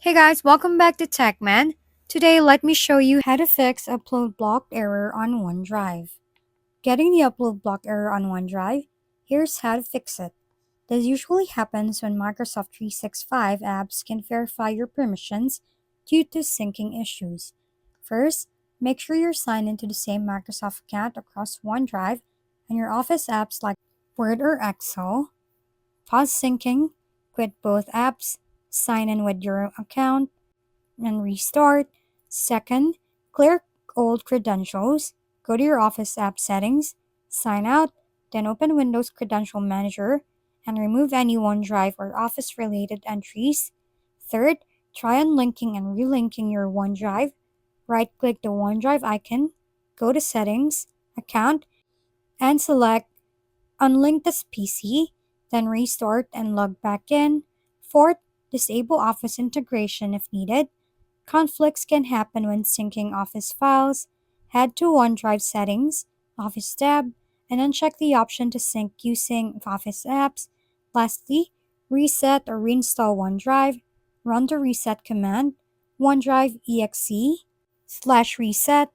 Hey guys, welcome back to TechMan. Today, let me show you how to fix upload block error on OneDrive. Getting the upload block error on OneDrive, here's how to fix it. This usually happens when Microsoft 365 apps can verify your permissions due to syncing issues. First, make sure you're signed into the same Microsoft account across OneDrive and your Office apps like Word or Excel. Pause syncing, quit both apps, sign in with your account, and restart. Second, clear old credentials. Go to your Office app settings, sign out, then open Windows Credential Manager and remove any OneDrive or Office related entries. Third, try unlinking and relinking your OneDrive. Right click the OneDrive icon, go to Settings, Account, and select Unlink this PC, then restart and log back in. Fourth, disable Office integration if needed. Conflicts can happen when syncing Office files. Head to OneDrive settings, Office tab, and uncheck the option to sync using Office apps. Lastly, reset or reinstall OneDrive. Run the reset command, OneDrive exe/reset,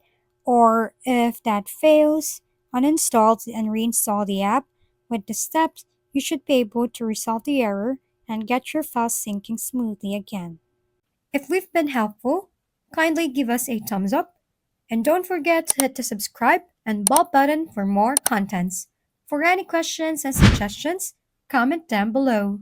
or if that fails, uninstall and reinstall the app. With the steps, you should be able to resolve the error and get your files syncing smoothly again. If we've been helpful, kindly give us a thumbs up and don't forget to hit the subscribe and bell button for more contents. For any questions and suggestions, comment down below.